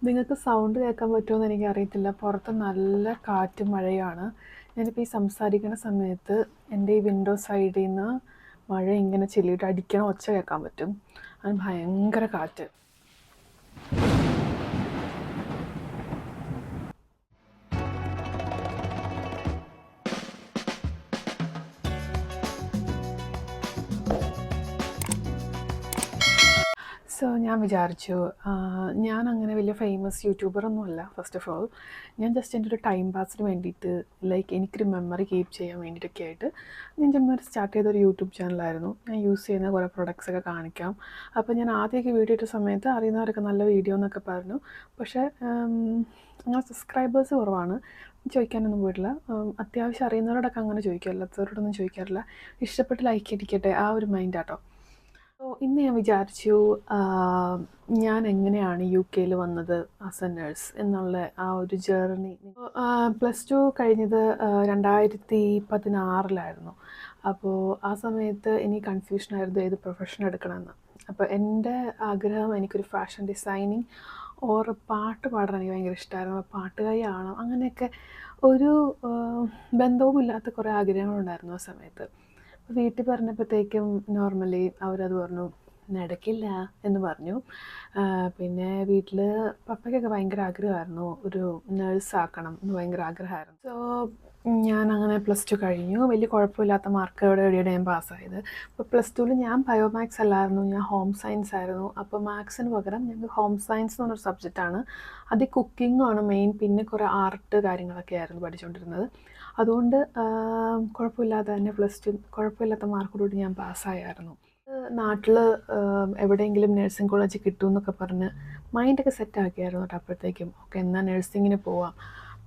നിങ്ങൾക്ക് സൗണ്ട് കേൾക്കാൻ പറ്റുമോയെന്ന് എനിക്കറിയത്തില്ല. പുറത്ത് നല്ല കാറ്റും മഴയുമാണ്. ഞാനിപ്പോൾ ഈ സംസാരിക്കുന്ന സമയത്ത് എൻ്റെ ഈ വിൻഡോ സൈഡിൽ നിന്ന് മഴ ഇങ്ങനെ ചെല്ലിയിട്ട് അടിക്കണ ഒച്ച കേൾക്കാൻ പറ്റും. അത് ഭയങ്കര കാറ്റ്. സോ ഞാൻ വിചാരിച്ചു, ഞാനങ്ങനെ വലിയ ഫേമസ് യൂട്യൂബറൊന്നുമല്ല. ഫസ്റ്റ് ഓഫ് ഓൾ ഞാൻ ജസ്റ്റ് എൻ്റെ ഒരു ടൈം പാസിന് വേണ്ടിയിട്ട്, ലൈക്ക് എനിക്കൊരു മെമ്മറി കീപ്പ് ചെയ്യാൻ വേണ്ടിയിട്ടൊക്കെ ആയിട്ട് ഞാൻ ചുമ്മാ സ്റ്റാർട്ട് ചെയ്തൊരു യൂട്യൂബ് ചാനലായിരുന്നു. ഞാൻ യൂസ് ചെയ്യുന്ന കുറേ പ്രൊഡക്ട്സൊക്കെ കാണിക്കാം. അപ്പോൾ ഞാൻ ആദ്യമൊക്കെ വീഡിയോ ഇട്ട സമയത്ത് അറിയുന്നവരൊക്കെ നല്ല വീഡിയോ എന്നൊക്കെ പറഞ്ഞു. പക്ഷേ അങ്ങനെ സബ്സ്ക്രൈബേഴ്സ് കുറവാണ്. ചോദിക്കാനൊന്നും പോയിട്ടില്ല. അത്യാവശ്യം അറിയുന്നവരോടൊക്കെ അങ്ങനെ ചോദിക്കും, അല്ലാത്തവരോടൊന്നും ചോദിക്കാറില്ല. ഇഷ്ടപ്പെട്ട് ലൈക്ക് അടിക്കട്ടെ, ആ ഒരു മൈൻഡാട്ടോ. ഇന്ന് ഞാൻ വിചാരിച്ചു, ഞാൻ എങ്ങനെയാണ് UK വന്നത് ആസ് എ നേഴ്സ് എന്നുള്ള ആ ഒരു ജേർണി. +2 കഴിഞ്ഞത് 2016 അപ്പോൾ ആ സമയത്ത് എനിക്ക് കൺഫ്യൂഷനായിരുന്നു ഏത് പ്രൊഫഷൻ എടുക്കണമെന്ന്. അപ്പോൾ എൻ്റെ ആഗ്രഹം എനിക്കൊരു ഫാഷൻ ഡിസൈനിങ് ഓർ പാട്ട് പാടാൻ എനിക്ക് ഭയങ്കര ഇഷ്ടമായിരുന്നു. പാട്ടുകാരി ആവണം, അങ്ങനെയൊക്കെ ഒരു ബന്ധവുമില്ലാത്ത കുറേ ആഗ്രഹങ്ങളുണ്ടായിരുന്നു ആ സമയത്ത്. വീട്ടിൽ പറഞ്ഞപ്പോഴത്തേക്കും നോർമലി അവരത് പറഞ്ഞു, നടക്കില്ല എന്ന് പറഞ്ഞു. പിന്നെ വീട്ടിൽ പപ്പയ്ക്കൊക്കെ ഭയങ്കര ആഗ്രഹമായിരുന്നു ഒരു നേഴ്സാക്കണം എന്ന്, ഭയങ്കര ആഗ്രഹമായിരുന്നു. സോ ഞാനങ്ങനെ +2 കഴിഞ്ഞു. വലിയ കുഴപ്പമില്ലാത്ത മാർക്കോടെ ഞാൻ പാസ്സായത്. അപ്പോൾ +2 ഞാൻ ബയോമാത്സ് അല്ലായിരുന്നു, ഞാൻ ഹോം സയൻസ് ആയിരുന്നു. അപ്പോൾ മാത്സിന് പകരം ഞങ്ങൾക്ക് ഹോം സയൻസ് എന്ന് പറഞ്ഞൊരു സബ്ജക്റ്റാണ്. അത് കുക്കിങ്ങാണ് മെയിൻ, പിന്നെ കുറേ ആർട്ട് കാര്യങ്ങളൊക്കെ ആയിരുന്നു പഠിച്ചുകൊണ്ടിരുന്നത്. അതുകൊണ്ട് കുഴപ്പമില്ലാതെ തന്നെ +2 കുഴപ്പമില്ലാത്ത മാർക്കോടുകൂടി ഞാൻ പാസ്സായായിരുന്നു. നാട്ടിൽ എവിടെയെങ്കിലും നഴ്സിംഗ് കോളേജ് കിട്ടുമെന്നൊക്കെ പറഞ്ഞ് മൈൻഡൊക്കെ സെറ്റാക്കിയായിരുന്നു കേട്ടോ. അപ്പോഴത്തേക്കും ഓക്കെ, എന്നാൽ നഴ്സിങ്ങിന് പോവാം.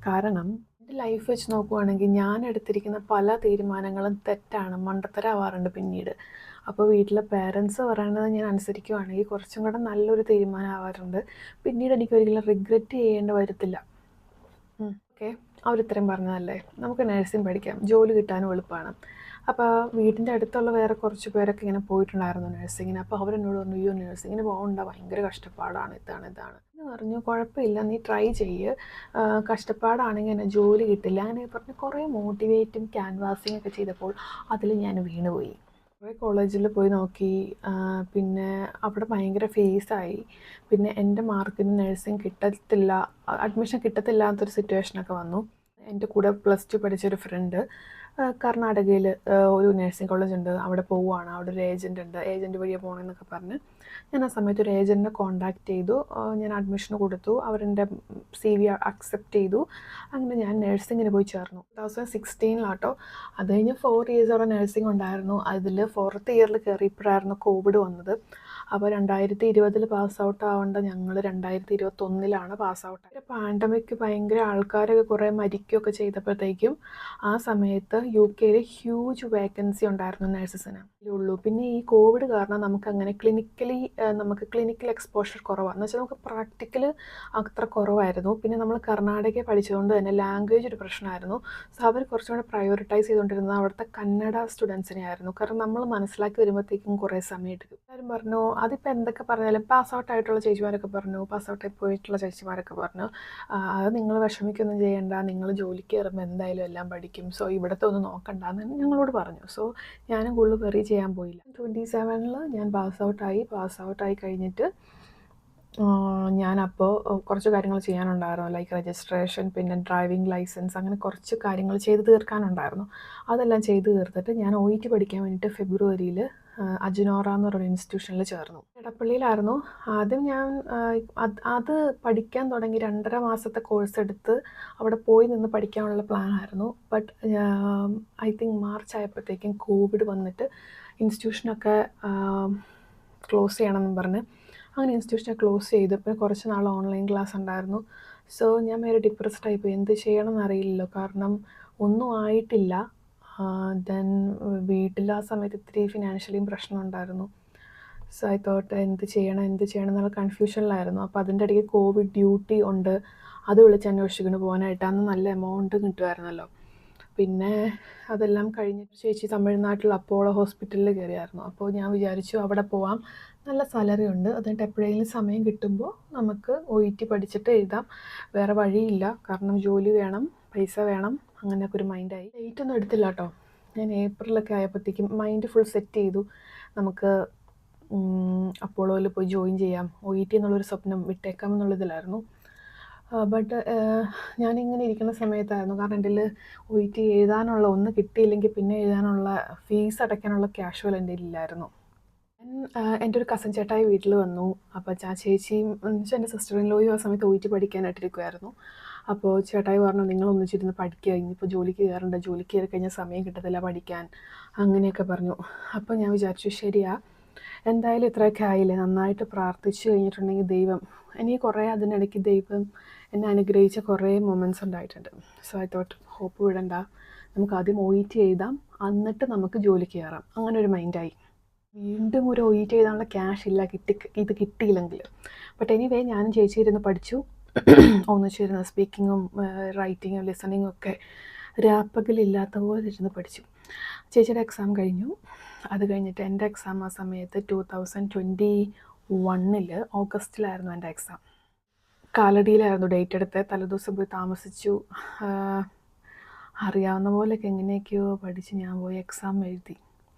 കാരണം എൻ്റെ ലൈഫ് വെച്ച് നോക്കുവാണെങ്കിൽ ഞാൻ എടുത്തിരിക്കുന്ന പല തീരുമാനങ്ങളും തെറ്റാണ്, മണ്ടത്തരമാവാറുണ്ട് പിന്നീട്. അപ്പോൾ വീട്ടിലെ പേരൻസ് പറയുന്നത് ഞാൻ അനുസരിക്കുവാണെങ്കിൽ കുറച്ചും കൂടെ നല്ലൊരു തീരുമാനം ആവാറുണ്ട്. പിന്നീട് എനിക്കൊരിക്കലും റിഗ്രറ്റ് ചെയ്യേണ്ടി വരത്തില്ല. ഓക്കെ, അവരിത്രയും പറഞ്ഞതല്ലേ, നമുക്ക് നഴ്സിംഗ് പഠിക്കാം, ജോലി കിട്ടാനും എളുപ്പമാണ്. അപ്പോൾ വീടിൻ്റെ അടുത്തുള്ള വേറെ കുറച്ച് പേരൊക്കെ ഇങ്ങനെ പോയിട്ടുണ്ടായിരുന്നു നഴ്സിങ്ങിന്. അപ്പോൾ അവരെന്നോട് പറഞ്ഞു, അയ്യോ നഴ്സിങ്ങിന് പോകണ്ട, ഭയങ്കര കഷ്ടപ്പാടാണ്, ഇതാണ് എന്ന് പറഞ്ഞു. കുഴപ്പമില്ല, നീ ട്രൈ ചെയ്യ്, കഷ്ടപ്പാടാണെങ്കിൽ എന്നെ ജോലി കിട്ടില്ല അങ്ങനെ പറഞ്ഞ് കുറേ മോട്ടിവേറ്റും ക്യാൻവാസിങ് ഒക്കെ ചെയ്തപ്പോൾ അതിൽ ഞാൻ വീണുപോയി. കുറേ കോളേജിൽ പോയി നോക്കി, പിന്നെ അവിടെ ഭയങ്കര ഫീസായി. പിന്നെ എൻ്റെ മാർക്കിന് നഴ്സിംഗ് കിട്ടത്തില്ല, അഡ്മിഷൻ കിട്ടത്തില്ലാത്തൊരു സിറ്റുവേഷനൊക്കെ വന്നു. എൻ്റെ കൂടെ +2 പഠിച്ചൊരു ഫ്രണ്ട് കർണാടകയിൽ ഒരു നഴ്സിംഗ് കോളേജ് ഉണ്ട്, അവിടെ പോവുകയാണ്. അവിടെ ഒരു ഏജൻ്റ് ഉണ്ട്, ഏജൻറ്റ് വഴിയെ പോകണമെന്നൊക്കെ പറഞ്ഞ് ഞാൻ ആ സമയത്ത് ഒരു ഏജൻറ്റിനെ കോൺടാക്റ്റ് ചെയ്തു. ഞാൻ അഡ്മിഷൻ കൊടുത്തു, അവരെൻ്റെ CV അക്സെപ്റ്റ് ചെയ്തു. അങ്ങനെ ഞാൻ നഴ്സിങ്ങിന് പോയി ചേർന്നു 2016 അത് കഴിഞ്ഞ് 4 ഇയേഴ്സ് അവിടെ നഴ്സിംഗ് ഉണ്ടായിരുന്നു. അതിൽ 4th ഇയറിൽ കയറിയപ്പോഴായിരുന്നു കോവിഡ് വന്നത്. അപ്പോൾ 2020 പാസ് ഔട്ട് ആവേണ്ട ഞങ്ങൾ 2021 പാസ് ഔട്ട് ആയത്. പാൻഡമിക് ഭയങ്കര ആൾക്കാരൊക്കെ കുറേ മരിക്കുകയൊക്കെ ചെയ്തപ്പോഴത്തേക്കും ആ സമയത്ത് UK ഹ്യൂജ് വേക്കൻസി ഉണ്ടായിരുന്നു നഴ്സസിന് ഉള്ളൂ. പിന്നെ ഈ കോവിഡ് കാരണം നമുക്കങ്ങനെ നമുക്ക് ക്ലിനിക്കൽ എക്സ്പോഷർ കുറവാണ്. എന്ന് വെച്ചാൽ നമുക്ക് പ്രാക്ടിക്കൽ അത്ര കുറവായിരുന്നു. പിന്നെ നമ്മൾ കർണാടകയിൽ പഠിച്ചതുകൊണ്ട് തന്നെ ലാംഗ്വേജ് ഒരു പ്രശ്നമായിരുന്നു. സോ അവർ കുറച്ചും കൂടെ പ്രയോറിറ്റൈസ് ചെയ്തുകൊണ്ടിരുന്നത് അവിടുത്തെ കന്നഡ സ്റ്റുഡൻസിനെ ആയിരുന്നു. കാരണം നമ്മൾ മനസ്സിലാക്കി വരുമ്പോഴത്തേക്കും കുറേ സമയം എടുക്കും. എല്ലാവരും പറഞ്ഞു, അതിപ്പോൾ എന്തൊക്കെ പറഞ്ഞാലും പാസ് ഔട്ട് ആയിട്ടുള്ള ചേച്ചിമാരൊക്കെ പറഞ്ഞു, പാസ് ഔട്ടായി പോയിട്ടുള്ള ചേച്ചിമാരൊക്കെ പറഞ്ഞു, അത് നിങ്ങൾ വിഷമിക്കൊന്നും ചെയ്യേണ്ട, നിങ്ങൾ ജോലിക്ക് കയറുമ്പോൾ എന്തായാലും എല്ലാം പഠിക്കും, സോ ഇവിടുത്തെ ഒന്നും നോക്കണ്ട എന്ന് ഞങ്ങളോട് പറഞ്ഞു. സോ ഞാനും കൂടുതൽ വെറി ചെയ്യാൻ പോയില്ല. 27 ഞാൻ പാസ് ഔട്ടായി കഴിഞ്ഞിട്ട് ഞാനപ്പോൾ കുറച്ച് കാര്യങ്ങൾ ചെയ്യാനുണ്ടായിരുന്നു, ലൈക്ക് രജിസ്ട്രേഷൻ, പിന്നെ ഡ്രൈവിംഗ് ലൈസൻസ്, അങ്ങനെ കുറച്ച് കാര്യങ്ങൾ ചെയ്ത് തീർക്കാനുണ്ടായിരുന്നു. അതെല്ലാം ചെയ്ത് തീർത്തിട്ട് ഞാൻ OET പഠിക്കാൻ വേണ്ടിയിട്ട് ഫെബ്രുവരിയിൽ അജ്നോറ എന്ന് പറയുന്ന ഇൻസ്റ്റിറ്റ്യൂഷനിൽ ചേർന്നു. എടപ്പള്ളിയിലായിരുന്നു ആദ്യം. ഞാൻ അത് പഠിക്കാൻ തുടങ്ങി 2.5 മാസത്തെ കോഴ്സ് എടുത്ത് അവിടെ പോയി നിന്ന് പഠിക്കാനുള്ള പ്ലാനായിരുന്നു. ബട്ട് ഐ തിങ്ക് മാർച്ച് ആയപ്പോഴത്തേക്കും കോവിഡ് വന്നിട്ട് ഇൻസ്റ്റിറ്റ്യൂഷനൊക്കെ ക്ലോസ് ചെയ്യണമെന്ന് പറഞ്ഞ് അങ്ങനെ ഇൻസ്റ്റിറ്റ്യൂഷനെ ക്ലോസ് ചെയ്തു. പിന്നെ കുറച്ച് നാൾ ഓൺലൈൻ ക്ലാസ് ഉണ്ടായിരുന്നു. സോ ഞാൻ ഭയങ്കര ഡിപ്രസ്ഡ് ആയിപ്പോയി, എന്ത് ചെയ്യണം എന്നറിയില്ലല്ലോ, കാരണം ഒന്നും ആയിട്ടില്ല. ദെൻ വീട്ടിൽ ആ സമയത്ത് ഇത്തിരി ഫിനാൻഷ്യലിയും പ്രശ്നമുണ്ടായിരുന്നു. സോ ഐ തോട്ട് എന്ത് ചെയ്യണം എന്നുള്ള കൺഫ്യൂഷനിലായിരുന്നു. അപ്പോൾ അതിൻ്റെ ഇടയ്ക്ക് കോവിഡ് ഡ്യൂട്ടി ഉണ്ട്, അത് വിളിച്ച് അന്വേഷിക്കുന്നു പോകാനായിട്ട്. അന്ന് നല്ല എമൗണ്ട് കിട്ടുമായിരുന്നല്ലോ. പിന്നെ അതെല്ലാം കഴിഞ്ഞിട്ട് ചേച്ചി തമിഴ്നാട്ടിൽ അപ്പോളോ ഹോസ്പിറ്റലിൽ കയറിയായിരുന്നു. അപ്പോൾ ഞാൻ വിചാരിച്ചു അവിടെ പോവാം, നല്ല സാലറി ഉണ്ട്, എന്നിട്ട് എപ്പോഴെങ്കിലും സമയം കിട്ടുമ്പോൾ നമുക്ക് OET പഠിച്ചിട്ട് എഴുതാം, വേറെ വഴിയില്ല, കാരണം ജോലി വേണം, പൈസ വേണം, അങ്ങനെയൊക്കെ ഒരു മൈൻഡായി. ഡേറ്റ് ഒന്നും എടുത്തില്ല കേട്ടോ. ഞാൻ ഏപ്രിലൊക്കെ ആയപ്പോഴത്തേക്കും മൈൻഡ് ഫുൾ സെറ്റ് ചെയ്തു, നമുക്ക് അപ്പോളോയിൽ പോയി ജോയിൻ ചെയ്യാം, OET എന്നുള്ളൊരു സ്വപ്നം വിട്ടേക്കാം എന്നുള്ളതിലായിരുന്നു. ബട്ട് ഞാനിങ്ങനെ ഇരിക്കുന്ന സമയത്തായിരുന്നു, കാരണം എൻ്റെ കയ്യിൽ OET എഴുതാനുള്ള ഒന്ന് കിട്ടിയില്ലെങ്കിൽ പിന്നെ എഴുതാനുള്ള ഫീസ് അടയ്ക്കാനുള്ള ക്യാഷ് പോലും എൻ്റെ കയ്യിലില്ലായിരുന്നു. എൻ്റെ ഒരു കസിൻ ചേട്ടായി വീട്ടിൽ വന്നു. അപ്പോൾ ചേച്ചിയും എന്നുവെച്ചാൽ എൻ്റെ സിസ്റ്റർ ഇൻ ലോയും ആ സമയത്ത് OET പഠിക്കാനായിട്ടിരിക്കുമായിരുന്നു. അപ്പോൾ ചേട്ടായി പറഞ്ഞു, നിങ്ങൾ ഒന്നിച്ചിരുന്ന് പഠിക്കുക, ഇനിയിപ്പോൾ ജോലിക്ക് കയറണ്ട, ജോലിക്ക് കയറി കഴിഞ്ഞാൽ സമയം കിട്ടത്തില്ല പഠിക്കാൻ, അങ്ങനെയൊക്കെ പറഞ്ഞു. അപ്പോൾ ഞാൻ വിചാരിച്ചു ശരിയാ, എന്തായാലും ഇത്രയൊക്കെ ആയില്ലേ, നന്നായിട്ട് പ്രാർത്ഥിച്ചു കഴിഞ്ഞിട്ടുണ്ടെങ്കിൽ ദൈവം എനിക്ക് കുറേ അതിനിടയ്ക്ക് ദൈവം എന്നെ അനുഗ്രഹിച്ച കുറേ മൊമെൻറ്റ്സ് ഉണ്ടായിട്ടുണ്ട്. സോ ഐ തോട്ട് ഹോപ്പ് വിടണ്ട, നമുക്ക് ആദ്യം OET എഴുതാം, എന്നിട്ട് നമുക്ക് ജോലിക്ക് കയറാം, അങ്ങനെ ഒരു മൈൻഡായി. വീണ്ടും ഒരു OET എഴുതാനുള്ള ക്യാഷ് ഇല്ല, ഇത് കിട്ടിയില്ലെങ്കിൽ. ബട്ട് എനിവേ ഞാനും ചേച്ചി ഇരുന്ന് പഠിച്ചു, ഒന്നിച്ചിരുന്ന് സ്പീക്കിങ്ങും റൈറ്റിങ്ങും ലിസണിങ്ങും ഒക്കെ രാപ്പകലില്ലാത്ത പോലെ ഇരുന്ന് പഠിച്ചു. ചേച്ചിയുടെ എക്സാം കഴിഞ്ഞു. അത് കഴിഞ്ഞിട്ട് എൻ്റെ എക്സാം ആ സമയത്ത് 2021 ഓഗസ്റ്റിലായിരുന്നു എൻ്റെ എക്സാം. കാലടിയിലായിരുന്നു ഡേറ്റ് എടുത്ത്, തലേദിവസം പോയി താമസിച്ചു, അറിയാവുന്ന പോലെയൊക്കെ എങ്ങനെയൊക്കെയോ പഠിച്ച് ഞാൻ പോയി എക്സാം എഴുതി.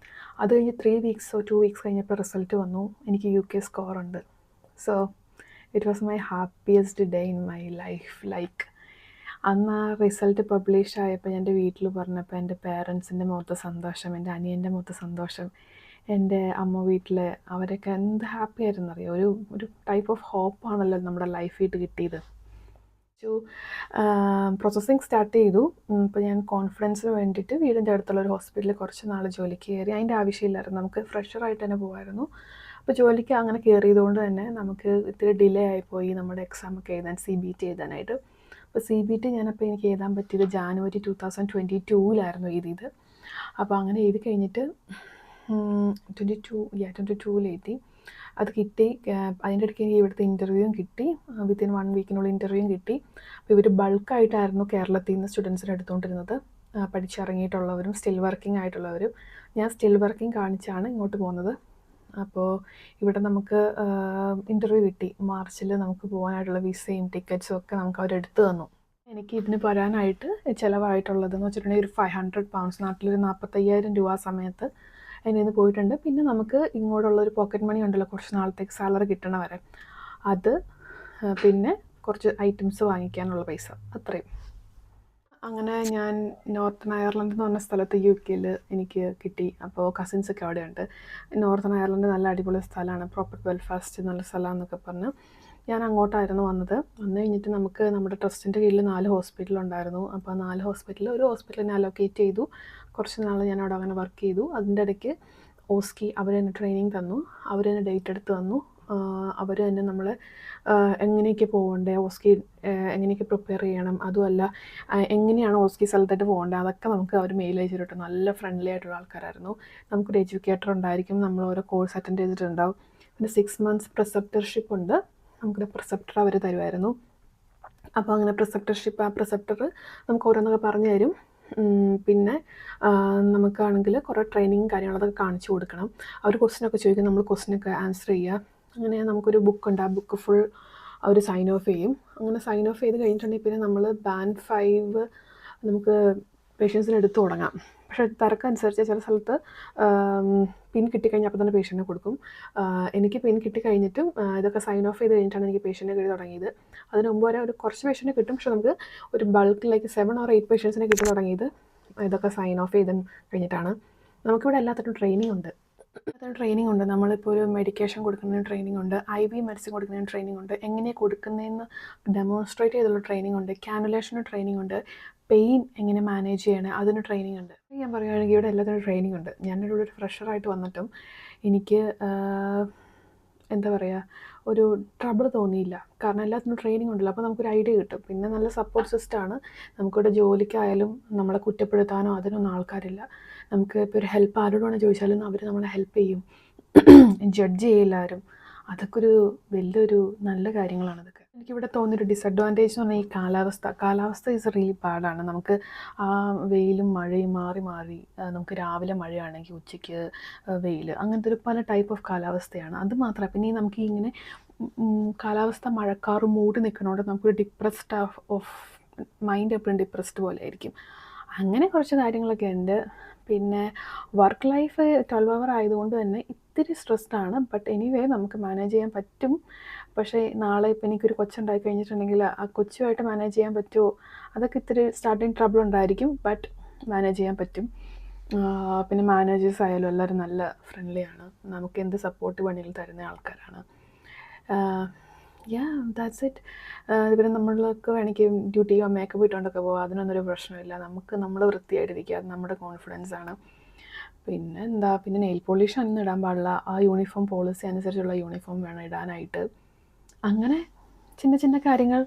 അത് കഴിഞ്ഞ് 3 വീക്സോ 2 വീക്സ് കഴിഞ്ഞപ്പോൾ റിസൾട്ട് വന്നു, എനിക്ക് UK സ്കോറുണ്ട്. So it was my happiest day in my life. Like അന്ന് ആ റിസൾട്ട് പബ്ലിഷ് ആയപ്പോൾ എൻ്റെ വീട്ടിൽ പറഞ്ഞപ്പോൾ എൻ്റെ പേരൻസിൻ്റെ മുഖത്ത് സന്തോഷം, എൻ്റെ അനിയൻ്റെ മുഖത്ത് സന്തോഷം, എൻ്റെ അമ്മ വീട്ടിൽ അവരൊക്കെ എന്ത് ഹാപ്പി ആയിരുന്നു അറിയാം. ഒരു ടൈപ്പ് ഓഫ് ഹോപ്പാണല്ലോ നമ്മുടെ ലൈഫിട്ട് കിട്ടിയത്. പ്രോസസ്സിങ് സ്റ്റാർട്ട് ചെയ്തു. ഇപ്പോൾ ഞാൻ കോൺഫിഡൻസിന് വേണ്ടിയിട്ട് വീടിൻ്റെ അടുത്തുള്ള ഒരു ഹോസ്പിറ്റലിൽ കുറച്ച് നാൾ ജോലിക്ക് കയറി. അതിൻ്റെ ആവശ്യമില്ലായിരുന്നു, നമുക്ക് ഫ്രഷറായിട്ട് തന്നെ പോകുമായിരുന്നു. അപ്പോൾ ജോലിക്ക് അങ്ങനെ കയറിയതുകൊണ്ട് തന്നെ നമുക്ക് ഇത്തിരി ഡിലേ ആയിപ്പോയി നമ്മുടെ എക്സാമൊക്കെ എഴുതാൻ, CBT എഴുതാനായിട്ട്. അപ്പോൾ CBT ഞാനപ്പോൾ എനിക്ക് എഴുതാൻ പറ്റിയത് ജാനുവരി 2022 എഴുതിയത്. അപ്പോൾ അങ്ങനെ എഴുതി കഴിഞ്ഞിട്ട് 22 എഴുതി, അത് കിട്ടി. അതിൻ്റെ ഇടയ്ക്ക് എനിക്ക് ഇവിടുത്തെ ഇൻ്റർവ്യൂവും കിട്ടി, വിത്തിൻ 1 വീക്കിനുള്ള ഇൻ്റർവ്യൂവും കിട്ടി. അപ്പോൾ ഇവർ ബൾക്കായിട്ടായിരുന്നു കേരളത്തിൽ നിന്ന് സ്റ്റുഡൻസിനെ എടുത്തുകൊണ്ടിരുന്നത്, പഠിച്ചിറങ്ങിയിട്ടുള്ളവരും സ്റ്റിൽ വർക്കിംഗ് ആയിട്ടുള്ളവരും. ഞാൻ സ്റ്റിൽ വർക്കിംഗ് കാണിച്ചാണ് ഇങ്ങോട്ട് പോകുന്നത്. അപ്പോൾ ഇവിടെ നമുക്ക് ഇൻ്റർവ്യൂ കിട്ടി, മാർച്ചിൽ നമുക്ക് പോകാനായിട്ടുള്ള വിസയും ടിക്കറ്റ്സും ഒക്കെ നമുക്ക് അവരെടുത്ത് തന്നു. എനിക്ക് ഇതിന് വരാനായിട്ട് ചിലവായിട്ടുള്ളതെന്ന് വെച്ചിട്ടുണ്ടെങ്കിൽ ഒരു 500 പൗണ്ട്സ്, നാട്ടിലൊരു 45,000 രൂപ ആ സമയത്ത് എൻ്റെ നിന്ന് പോയിട്ടുണ്ട്. പിന്നെ നമുക്ക് ഇങ്ങോട്ടുള്ളൊരു പോക്കറ്റ് മണി ഉണ്ടല്ലോ കുറച്ച് നാളത്തേക്ക് സാലറി കിട്ടണ വരെ, അത് പിന്നെ കുറച്ച് ഐറ്റംസ് വാങ്ങിക്കാനുള്ള പൈസ, അത്രയും. അങ്ങനെ ഞാൻ നോർത്തേൺ അയർലൻഡ് എന്ന് പറഞ്ഞ സ്ഥലത്ത് UK എനിക്ക് കിട്ടി. അപ്പോൾ കസിൻസൊക്കെ അവിടെയുണ്ട്. നോർത്തേൺ അയർലൻഡ് നല്ല അടിപൊളി സ്ഥലമാണ്, പ്രോപ്പർ ബെൽഫാസ്റ്റ് നല്ല സ്ഥലമാണെന്നൊക്കെ പറഞ്ഞ് ഞാൻ അങ്ങോട്ടായിരുന്നു വന്നത്. വന്നു കഴിഞ്ഞിട്ട് നമുക്ക് നമ്മുടെ ട്രസ്റ്റിൻ്റെ കീഴിൽ 4 ഹോസ്പിറ്റലുണ്ടായിരുന്നു. അപ്പോൾ 4 ഹോസ്പിറ്റലിൽ ഒരു ഹോസ്പിറ്റലിനെ അലോക്കേറ്റ് ചെയ്തു. കുറച്ച് നാൾ ഞാൻ അവിടെ അങ്ങനെ വർക്ക് ചെയ്തു. അതിൻ്റെ ഇടയ്ക്ക് ഓസ്കി അവർ തന്നെ ട്രെയിനിങ് തന്നു, അവർ തന്നെ ഡേറ്റ് എടുത്ത് തന്നു, അവർ തന്നെ നമ്മളെ എങ്ങനെയൊക്കെ പോകണ്ടേ, ഓസ്കി എങ്ങനെയൊക്കെ പ്രിപ്പയർ ചെയ്യണം, അതുമല്ല എങ്ങനെയാണ് ഓസ്കി സ്ഥലത്തായിട്ട് പോകേണ്ടത്, അതൊക്കെ നമുക്ക് അവർ മെയിൽ അയച്ചിട്ട് നല്ല ഫ്രണ്ട്ലി ആയിട്ടുള്ള ആൾക്കാരായിരുന്നു. നമുക്കൊരു എഡ്യൂക്കേറ്റർ ഉണ്ടായിരിക്കും, നമ്മൾ ഓരോ കോഴ്സ് അറ്റൻഡ് ചെയ്തിട്ടുണ്ടാവും. പിന്നെ 6 months പ്രിസെപ്റ്റർഷിപ്പ് ഉണ്ട്, നമുക്കൊരു പ്രിസെപ്റ്റർ അവർ തരുമായിരുന്നു. അപ്പോൾ അങ്ങനെ പ്രിസെപ്റ്റർഷിപ്പ്, ആ പ്രിസെപ്റ്റർ നമുക്ക് ഓരോന്നൊക്കെ പറഞ്ഞു തരും. പിന്നെ നമുക്കാണെങ്കിൽ കുറേ ട്രെയിനിങ് കാര്യങ്ങളതൊക്കെ കാണിച്ചു കൊടുക്കണം. അവർ ക്വസ്റ്റ്യനൊക്കെ ചോദിക്കും, നമ്മൾ ക്വസ്റ്റ്യനൊക്കെ ആൻസർ ചെയ്യുക. അങ്ങനെ നമുക്കൊരു ബുക്കുണ്ട്, ആ ബുക്ക് ഫുൾ അവർ സൈൻ ഓഫ് ചെയ്യും. അങ്ങനെ സൈൻ ഓഫ് ചെയ്ത് കഴിഞ്ഞിട്ടുണ്ടെങ്കിൽ പിന്നെ നമ്മൾ Band 5 നമുക്ക് പേഷ്യൻസിന് എടുത്തു തുടങ്ങാം. പക്ഷേ തിരക്കനുസരിച്ച് ചില സ്ഥലത്ത് പിൻ കിട്ടിക്കഴിഞ്ഞാൽ അപ്പോൾ തന്നെ പേഷ്യൻറ്റിനെ കൊടുക്കും. എനിക്ക് പിൻ കിട്ടിക്കഴിഞ്ഞിട്ടും ഇതൊക്കെ സൈൻ ഓഫ് ചെയ്ത് കഴിഞ്ഞിട്ടാണ് എനിക്ക് പേഷ്യൻറ്റിനെ കിട്ടി തുടങ്ങിയത്. അതിന് മുമ്പ് വരെ ഒരു കുറച്ച് പേഷ്യൻറ്റിനെ കിട്ടും, പക്ഷേ നമുക്ക് ഒരു ബൾക്കിലേക്ക് 7 or 8 പേഷ്യൻസിനെ കിട്ടി തുടങ്ങിയത് ഇതൊക്കെ സൈൻ ഓഫ് ചെയ്ത് കഴിഞ്ഞിട്ടാണ്. നമുക്കിവിടെ എല്ലാത്തിനും ട്രെയിനിങ് ഉണ്ട്. ട്രെയിനിങ് ഉണ്ട്. നമ്മളിപ്പോൾ ഒരു മെഡിക്കേഷൻ കൊടുക്കുന്നതിന് ട്രെയിനിങ് ഉണ്ട്, IV മെഡിസിൻ കൊടുക്കുന്നതിന് ട്രെയിനിങ് ഉണ്ട്, എങ്ങനെയാണ് കൊടുക്കുന്നതെന്ന് ഡെമോൺസ്ട്രേറ്റ് ചെയ്തുള്ള ട്രെയിനിങ് ഉണ്ട്, കാനുലേഷന് ട്രെയിനിങ് ഉണ്ട്, പെയിൻ എങ്ങനെ മാനേജ് ചെയ്യണേ അതിന് ട്രെയിനിങ് ഉണ്ട്. ഞാൻ പറയുകയാണെങ്കിൽ ഇവിടെ എല്ലാത്തിനും ട്രെയിനിങ് ഉണ്ട്. ഞാനിവിടെ ഒരു ഫ്രഷറായിട്ട് വന്നിട്ടും എനിക്ക് എന്താ പറയുക, ഒരു ട്രബിൾ തോന്നിയില്ല, കാരണം എല്ലാത്തിനും ട്രെയിനിങ് ഉണ്ടല്ലോ. അപ്പോൾ നമുക്കൊരു ഐഡിയ കിട്ടും. പിന്നെ നല്ല സപ്പോർട്ട് സിസ്റ്റമാണ്. നമുക്കിവിടെ ജോലിക്കായാലും നമ്മളെ കുറ്റപ്പെടുത്താനോ അതിനൊന്നും ആൾക്കാരില്ല. നമുക്ക് ഇപ്പോൾ ഒരു ഹെൽപ്പ് ആരോടാണ് ചോദിച്ചാലും അവർ നമ്മളെ ഹെൽപ്പ് ചെയ്യും, ജഡ്ജ് ചെയ്യില്ല ആരും. അതൊക്കെ ഒരു വലിയൊരു നല്ല കാര്യങ്ങളാണ് ഇതൊക്കെ. എനിക്കിവിടെ തോന്നിയൊരു ഡിസഡ്വാൻറ്റേജ് എന്ന് പറഞ്ഞാൽ ഈ കാലാവസ്ഥ ഈസ് റിയലി ബാഡാണ്. നമുക്ക് ആ വെയിലും മഴയും മാറി മാറി നമുക്ക് രാവിലെ മഴയാണെങ്കിൽ ഉച്ചയ്ക്ക് വെയിൽ, അങ്ങനത്തെ ഒരു പല ടൈപ്പ് ഓഫ് കാലാവസ്ഥയാണ്. അത് മാത്രമല്ല പിന്നെ നമുക്ക് ഇങ്ങനെ കാലാവസ്ഥ മഴക്കാറ് മൂടി നിൽക്കണോണ്ട് നമുക്കൊരു ഡിപ്രസ്ഡ് ഓഫ് മൈൻഡ് എപ്പോഴും ഡിപ്രസ്ഡ് പോലെ ആയിരിക്കും. അങ്ങനെ കുറച്ച് കാര്യങ്ങളൊക്കെ ഉണ്ട്. പിന്നെ വർക്ക് ലൈഫ് 12 അവർ ആയതുകൊണ്ട് തന്നെ ഇത്തിരി സ്ട്രെസ്ഡ് ആണ്. ബട്ട് എനിവേ നമുക്ക് മാനേജ് ചെയ്യാൻ പറ്റും. പക്ഷേ നാളെ ഇപ്പം എനിക്കൊരു കൊച്ചുണ്ടായി കഴിഞ്ഞിട്ടുണ്ടെങ്കിൽ ആ കൊച്ചുമായിട്ട് മാനേജ് ചെയ്യാൻ പറ്റുമോ, അതൊക്കെ ഇത്തിരി സ്റ്റാർട്ടിങ് ട്രബിൾ ഉണ്ടായിരിക്കും. ബട്ട് മാനേജ് ചെയ്യാൻ പറ്റും. പിന്നെ മാനേജേഴ്സ് ആയാലും എല്ലാവരും നല്ല ഫ്രണ്ട്ലിയാണ്. നമുക്ക് എന്ത് സപ്പോർട്ട് വേണമെങ്കിലും തരുന്ന ആൾക്കാരാണ്. That's it. പിന്നെ നമ്മൾക്ക് വേണമെങ്കിൽ ഡ്യൂട്ടിയോ മേക്കപ്പ് ഇട്ടുകൊണ്ടൊക്കെ പോകാം, അതിനൊന്നൊരു പ്രശ്നമില്ല. നമ്മൾ വൃത്തിയായിട്ടിരിക്കുക, അത് നമ്മുടെ കോൺഫിഡൻസാണ്. പിന്നെ എന്താ, പിന്നെ നെയിൽ പോളിഷ് ഒന്നും ഇടാൻ പാടില്ല. ആ യൂണിഫോം പോളിസി അനുസരിച്ചുള്ള യൂണിഫോം വേണം ഇടാനായിട്ട്. അങ്ങനെ ചിന്ന ചിന്ന കാര്യങ്ങൾ.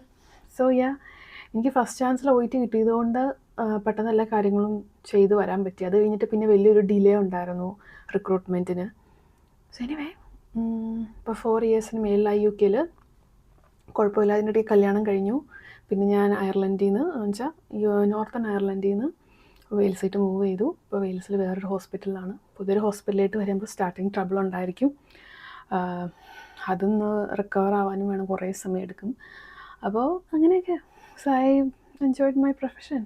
സോ എനിക്ക് ഫസ്റ്റ് ചാൻസിൽ OET കിട്ടിയതുകൊണ്ട് പെട്ടെന്ന് എല്ലാ കാര്യങ്ങളും ചെയ്തു വരാൻ പറ്റി. അത് കഴിഞ്ഞിട്ട് പിന്നെ വലിയൊരു ഡിലേ ഉണ്ടായിരുന്നു റിക്രൂട്ട്മെൻറ്റിന്. സോ എനിവേ ഇപ്പോൾ 4 ഇയേഴ്സിന് മേളിലായി UK കുഴപ്പമില്ല. അതിനിടയിൽ കല്യാണം കഴിഞ്ഞു. പിന്നെ ഞാൻ അയർലൻഡിൽ നിന്ന് വെച്ചാൽ നോർത്തേൺ അയർലൻഡിൽ നിന്ന് വെയിൽസിലേക്ക് മൂവ് ചെയ്തു. ഇപ്പോൾ വെയിൽസിൽ വേറൊരു ഹോസ്പിറ്റലിലാണ്. പുതിയൊരു ഹോസ്പിറ്റലിലേക്ക് വരുമ്പോൾ സ്റ്റാർട്ടിങ് ട്രബിൾ ഉണ്ടായിരിക്കും. അതൊന്ന് റിക്കവർ ആവാനും വേണം, കുറേ സമയം എടുക്കും. അപ്പോൾ അങ്ങനെയൊക്കെ. So I enjoyed my profession.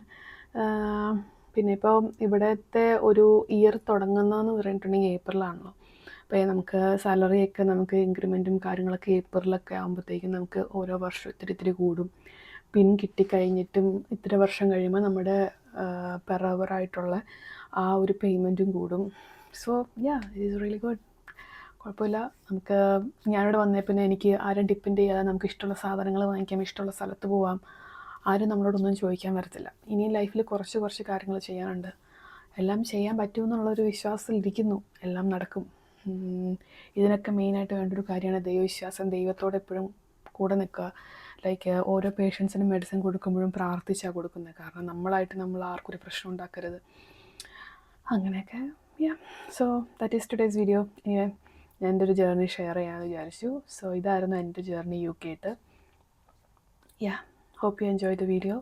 പിന്നെ ഇപ്പോൾ ഇവിടുത്തെ ഒരു ഇയർ തുടങ്ങുന്നതെന്ന് പറഞ്ഞിട്ടുണ്ടെങ്കിൽ ഏപ്രിലാണല്ലോ. അപ്പോൾ നമുക്ക് സാലറിയൊക്കെ നമുക്ക് ഇൻക്രിമെൻറ്റും കാര്യങ്ങളൊക്കെ ഏപ്രിലൊക്കെ ആകുമ്പോഴത്തേക്കും നമുക്ക് ഓരോ വർഷം ഇത്തിരി കൂടും. പിൻ കിട്ടിക്കഴിഞ്ഞിട്ടും ഇത്ര വർഷം കഴിയുമ്പോൾ നമ്മുടെ പെർ അവറായിട്ടുള്ള ആ ഒരു പേയ്മെൻറ്റും കൂടും. So it is really good. കുഴപ്പമില്ല. ഞാനിവിടെ വന്നേ പിന്നെ എനിക്ക് ആരും ഡിപ്പെൻഡ് ചെയ്യാതെ നമുക്ക് ഇഷ്ടമുള്ള സാധനങ്ങൾ വാങ്ങിക്കാം, ഇഷ്ടമുള്ള സ്ഥലത്ത് പോവാം. ആരും നമ്മളോടൊന്നും ചോദിക്കാൻ വരത്തില്ല. ഇനിയും ലൈഫിൽ കുറച്ച് കാര്യങ്ങൾ ചെയ്യാനുണ്ട്. എല്ലാം ചെയ്യാൻ പറ്റുമെന്നുള്ളൊരു വിശ്വാസത്തിലിരിക്കുന്നു. എല്ലാം നടക്കും. ഇതിനൊക്കെ മെയിനായിട്ട് വേണ്ടൊരു കാര്യമാണ് ദൈവവിശ്വാസം. ദൈവത്തോട് എപ്പോഴും കൂടെ നിൽക്കുക. ലൈക്ക് ഓരോ പേഷ്യൻസിനും മെഡിസിൻ കൊടുക്കുമ്പോഴും പ്രാർത്ഥിച്ചാണ് കൊടുക്കുന്നത്. കാരണം നമ്മൾ ആർക്കൊരു പ്രശ്നം ഉണ്ടാക്കരുത്. അങ്ങനെയൊക്കെ. So that is today's video. ഞാൻ എൻ്റെ ഒരു ജേർണി ഷെയർ ചെയ്യാമെന്ന് വിചാരിച്ചു. സോ ഇതായിരുന്നു എൻ്റെ journey UK. Hope you enjoyed the video.